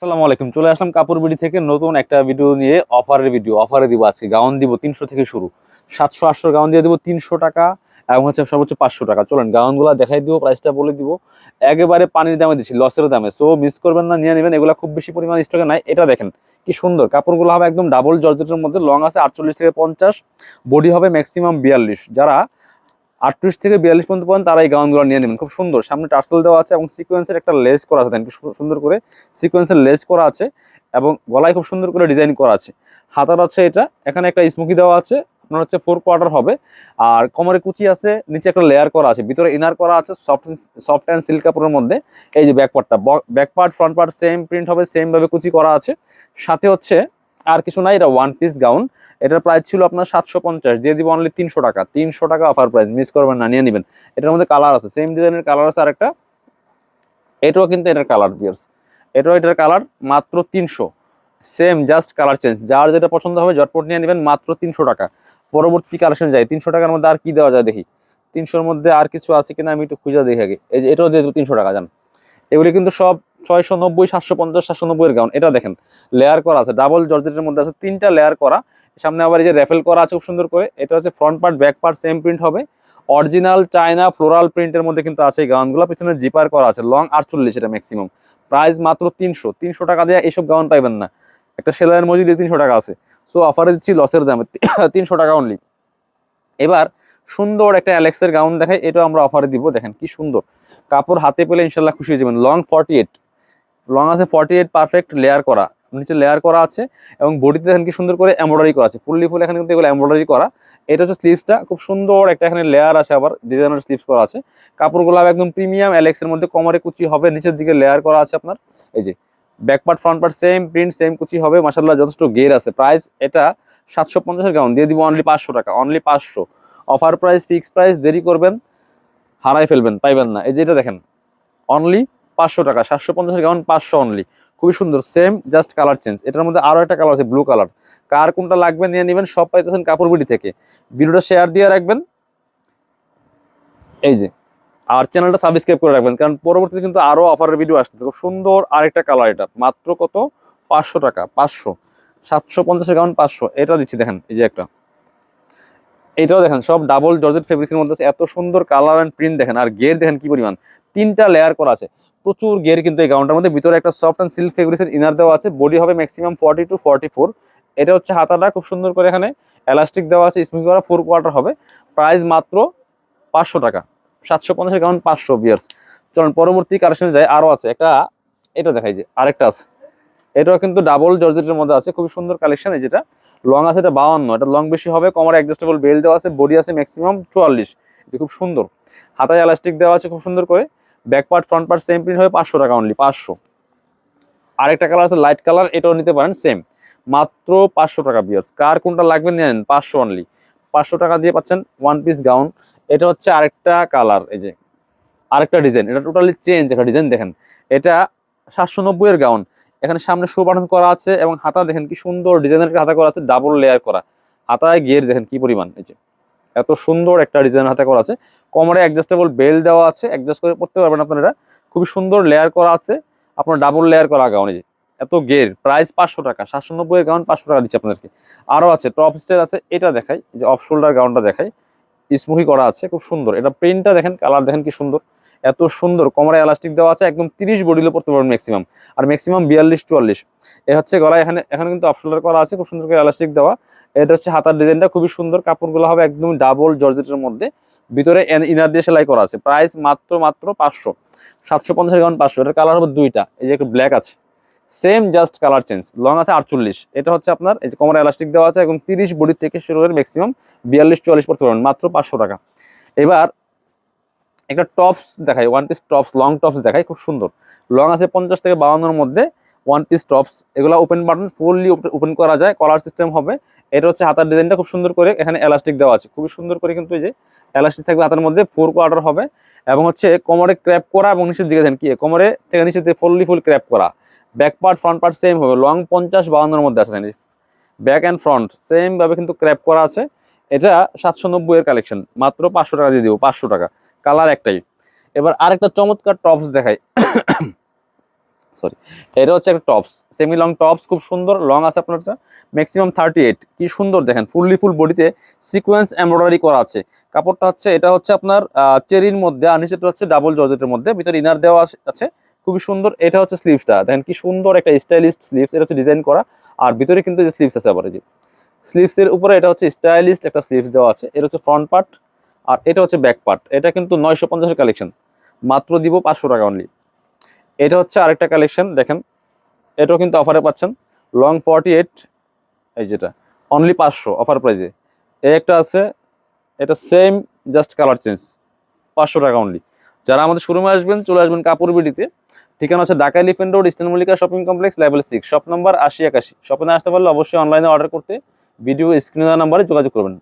আসসালামু আলাইকুম, চলে আসলাম কাপড় বিডি থেকে নতুন একটা ভিডিও নিয়ে। অফারে দিব আজকে গাউন দিব 300 থেকে শুরু। 700-800 গাউন দিয়ে দিব 300 টাকা এবং হচ্ছে সর্বোচ্চ 500 টাকা। চলেন গাউনগুলো দেখাই দিব, প্রাইসটা বলে দিব। একেবারে পানির দামে দিচ্ছি, লসের দামে, সো মিস করবেন না, নিয়ে নেবেন। এগুলো খুব বেশি পরিমাণ স্টকে নাই। এটা দেখেন কি সুন্দর কাপড়গুলো, হবে একদম ডাবল জর্জেটের মধ্যে। লং আছে 48 থেকে 50, বডি হবে ম্যাক্সিমাম 42। যারা 38 থেকে 42 পর্যন্ত পান তারা এই গাউনগুলো নিয়ে নেবেন। খুব সুন্দর, সামনে টার্সেল দেওয়া আছে এবং সিকোয়েন্সের একটা লেস করা আছে, দেখেন কি সুন্দর করে সিকোয়েন্সের লেস করা আছে এবং গলায় খুব সুন্দর করে ডিজাইন করা আছে। হাতার হচ্ছে এটা, এখানে একটা স্মোকি দেওয়া আছে, আপনার হচ্ছে 4 কোয়ার্টার হবে। আর কোমরে কুচি আছে, নিচে একটা লেয়ার করা আছে, ভিতরে ইনার করা আছে সফট অ্যান্ড সিল্ক কাপড়ের মধ্যে। এই যে ব্যাক পার্টটা, back part front part same print হবে, সেম ভাবে কুচি করা আছে। সাথে হচ্ছে আর কিছু নাই, এটা ওয়ান পিস গাউন। এটার প্রাইস ছিল আপনার 750, দিয়ে দিব অনলি 300 টাকা। 300 টাকা অফার প্রাইস, মিস করবেন না, নিয়ে নেবেন। এটার মধ্যে কালার আছে, সেম ডিজাইনের কালার আছে আরেকটা। এটাও কিন্তু এটার কালার ভিউয়ার্স, এটার কালার মাত্র 300। সেম জাস্ট কালার চেঞ্জ, যার যেটা পছন্দ হবে ঝটপট নিয়ে নেবেন, মাত্র 300 টাকা। পরবর্তী কালেকশন যাই। 300 টাকার মধ্যে আর কি দেওয়া যায় দেখি, 300-র মধ্যে আর কিছু আছে কিনা আমি একটু খুঁজে দেখি আগে। এই যে এটাও দিয়ে 300 টাকা জান। এগুলি কিন্তু সব 690, 750, 790 এর গাউন। এটা দেখেন লেয়ার করা আছে, ডাবল জর্জেটের মধ্যে আছে, 3টা লেয়ার করা। সামনে আবার এই যে র্যাফেল করা আছে খুব সুন্দর করে। এটা হচ্ছে front part, back part same print হবে। অরিজিনাল চায়না ফ্লোরাল প্রিন্টের মধ্যে কিন্তু আছে এই গাউনগুলো। পিছনে জিপার করা আছে, লং 48, এটা ম্যাক্সিমাম। প্রাইস মাত্র 300। 300 টাকা দিয়ে এইসব গাউন পাইবেন না। একটা সেলাইয়ের মজুরি 300 টাকা আছে, সো অফারে দিচ্ছি লসের দামে 300 টাকা অনলি। এবার সুন্দর একটা অ্যালেক্সের গাউন দেখাই, এটাও আমরা অফারে দিব। দেখেন কি সুন্দর কাপড়, হাতে পেলে ইনশাল্লাহ খুশি হয়ে যাবেন। লং 48, লং আছে 48, পারফেক্ট লেয়ার করা, নিচে লেয়ার করা আছে এবং বডিতে দেখেন কি সুন্দর করে এমব্রয়ডারি করা আছে, ফুল এখানে কিন্তু এগুলো এমব্রয়ডারি করা। এটা হচ্ছে স্লিভসটা, খুব সুন্দর একটা এখানে লেয়ার আছে, আবার ডিজাইনার স্লিভস করা আছে। কাপড়গুলো একদম প্রিমিয়াম অ্যালেক্সের মধ্যে, কোমরে কুচি হবে, নিচের দিকে লেয়ার করা আছে আপনার। এই যে back part front part same print same কুচি হবে, মাশাআল্লাহ যথেষ্ট গের আছে। প্রাইস এটা 750 এর গাউন, দিয়ে দিব অনলি 500 টাকা, only 500। Offer price, fix price, দেরি করবেন হারাই ফেলবেন, পাইবেন না। এই যে এটা দেখেন অনলি 500 টাকা, 750 গাউন 500 অনলি। খুবই সুন্দর, সেম জাস্ট কালার চেঞ্জ। এটার মধ্যে আরো একটা কালার আছে ব্লু কালার। কার কোনটা লাগবে নিয়ে নেবেন, সব পাইতেছেন কাপড় বিডি থেকে। ভিডিওটা শেয়ার দিয়ে রাখবেন, এই যে, আর চ্যানেলটা সাবস্ক্রাইব করে রাখবেন, কারণ পরবর্তীতে কিন্তু আরো অফারের ভিডিও আসতেছে। খুব সুন্দর আরেকটা কালার, এটা মাত্র কত, 500 টাকা, 500। 750 গাউন 500, এটা দিচ্ছি দেখেন। এই যে একটা, এটাও দেখেন সব ডাবল জর্জেট ফেব্রিক্সের মধ্যে আছে। এত সুন্দর কালার এন্ড প্রিন্ট দেখেন, আর গের দেখেন কি পরিমাণ, 3টা লেয়ার করা আছে, প্রচুর গের কিন্তু এই গাউনটার মধ্যে। ভিতরে একটা সফট এন্ড সিল্ক ফেব্রিক্সের ইনার দেওয়া আছে, বডি হবে ম্যাক্সিমাম 40-44। এটা হচ্ছে হাতাটা, খুব সুন্দর করে এখানে এলাস্টিক দেওয়া আছে, স্মুথ করা, 4 কোয়ার্টার হবে। প্রাইস মাত্র 500 টাকা, 750 গাউন 500 বিয়ার্স। চলুন পরবর্তী কালেকশনে যায়, আরো আছে একটা। এটা দেখাই, যে আরেকটা আছে, এটাও কিন্তু ডাবল জর্জেটের মধ্যে আছে, খুবই সুন্দর কালেকশন। এই যেটা লং আছে এটা 52, এটা লং বেশি হবে, কোমরে অ্যাডজাস্টেবল বেল্ট দেওয়া আছে, বডি আছে ম্যাক্সিমাম 44। যে খুব সুন্দর, হাতায় এলাস্টিক দেওয়া আছে খুব সুন্দর করে। Back part front part same print হবে, 500 টাকা অনলি, 500। আরেকটা কালার আছে লাইট কালার, এটাও নিতে পারেন সেম, মাত্র 500 টাকা বিয়ার্স। কার কোনটা লাগবে নিয়ে নেন, 500 অনলি। 500 টাকা দিয়ে পাচ্ছেন ওয়ান পিস গাউন। এটা হচ্ছে আরেকটা কালার, এই যে আরেকটা ডিজাইন, এটা টোটালি চেঞ্জ একটা ডিজাইন দেখেন। এটা 790 এর গাউন। এখানে সামনে শো বাটন করা আছে এবং হাতা দেখেন কি সুন্দর ডিজাইনের হাতা করা আছে, ডাবল লেয়ার করা। হাতায় গিয়ে দেখেন কি পরিমাণ, এই যে এত সুন্দর একটা ডিজাইন হাতে করা আছে। কোমরে অ্যাডজাস্টেবল বেল্ট দেওয়া আছে, অ্যাডজাস্ট করে পড়তে পারবেন আপনারা। এটা খুবই সুন্দর লেয়ার করা আছে, আপনার ডাবল লেয়ার করা গাউন। এই যে এত গের, প্রাইস 500 টাকা, 790 এর গাউন 500 টাকা দিচ্ছে আপনাদেরকে। আরো আছে টপ স্টাইল আছে, এটা দেখাই, যে অফ শোল্ডার গাউনটা দেখাই, স্মুহি করা আছে, খুব সুন্দর। এটা প্রিন্টটা দেখেন, কালার দেখেন কি সুন্দর, এত সুন্দর। কোমরে এলাস্টিক দেওয়া আছে, একদম 30 বডিলে পড়তে পারবেন ম্যাক্সিমাম, আর ম্যাক্সিমাম 42-44। এ হচ্ছে গলায়, এখানে এখানে কিন্তু অফ শোল্ডার করা আছে, খুব সুন্দর করে এলাস্টিক দেওয়া। এটা হচ্ছে হাতার ডিজাইনটা, খুবই সুন্দর। কাপড়গুলো হবে একদম ডাবল জর্জেটের মধ্যে, ভিতরে ইনার দিয়ে সেলাই করা আছে। প্রাইস মাত্র 500, 750 গাউন 500। এটার কালার হবে দুইটা, এই যে একটা ব্ল্যাক আছে, same just colour change. Long আছে 48, এটা হচ্ছে আপনার এই যে কোমরে এলাস্টিক দেওয়া আছে, এবং 30 বডি থেকে শুরু করে ম্যাক্সিমাম 42-44 পড়তে পারবেন, মাত্র 500 টাকা। এবার একটা টপস দেখাই, one piece tops, long tops দেখাই, খুব সুন্দর। লং আছে 50 থেকে 52-এর মধ্যে, ওয়ান পিস টপস। এগুলো ওপেন বাটন, ফুললি ওপেন করা যায়, কলার সিস্টেম হবে। এটা হচ্ছে হাতার ডিজাইনটা, খুব সুন্দর করে এখানে এলাস্টিক দেওয়া আছে, খুবই সুন্দর করে কিন্তু এই যে এলাস্টিক থাকবে হাতের মধ্যে, 4 কোয়ার্টার হবে। এবং হচ্ছে কোমরে ক্র্যাপ করা, এবং নিচের দিকে দেন কি কোমরে থেকে নিচে ফুল ক্র্যাপ করা। Back part front part same হবে, লং 50-52-এর মধ্যে আছে, ব্যাক অ্যান্ড ফ্রন্ট সেম ভাবে কিন্তু ক্র্যাপ করা আছে। এটা 790 এর কালেকশন, মাত্র 500 টাকা দিয়ে দিব, 500 টাকা। কালার একটাই। এবার আরেকটা চমৎকার টপস দেখাই, সরি, এটা হচ্ছে একটা টপস, সেমি লং টপস, খুব সুন্দর লং আছে আপনার, ম্যাক্সিমাম 38। কি সুন্দর দেখেন, ফুল বডিতে সিকোয়েন্স এমব্রয়ডারি করা আছে। কাপড়টা হচ্ছে, এটা হচ্ছে আপনার চেরির মধ্যে, আর নিচেটা হচ্ছে ডাবল জর্জেটের মধ্যে, ভিতরে ইনার দেওয়া আছে, খুবই সুন্দর। এটা হচ্ছে স্লিভসটা দেখেন, কি সুন্দর একটা স্টাইলিশ স্লিভস, এটা হচ্ছে ডিজাইন করা, আর ভিতরে কিন্তু যে স্লিভস আছে আবার, এই যে স্লিভসের উপরে এটা হচ্ছে স্টাইলিশ একটা স্লিভস দেওয়া আছে। এটা হচ্ছে ফ্রন্ট পার্ট, আর এটা হচ্ছে ব্যাক পার্ট। এটা কিন্তু 950-এর কালেকশন, মাত্র দিব 500 টাকা অনলি। এটা হচ্ছে আরেকটা কালেকশন দেখেন, এটাও কিন্তু অফারে পাচ্ছেন, লং 48, এই যেটা অনলি 500 অফার প্রাইসে। এই একটা আছে, এটা সেম, জাস্ট কালার চেঞ্জ, 500 টাকা অনলি। যারা আমাদের শোরুমে আসবেন, চলে আসবেন কাপড় বিডিতে। ঠিকানা হচ্ছে Dhaka elephant road, eastern Mallika shopping complex, level 6, shop number 8081। শপে না আসতে পারলে অবশ্যই অনলাইনে অর্ডার করতে ভিডিও স্ক্রিনে দেওয়া নাম্বারে যোগাযোগ করবেন।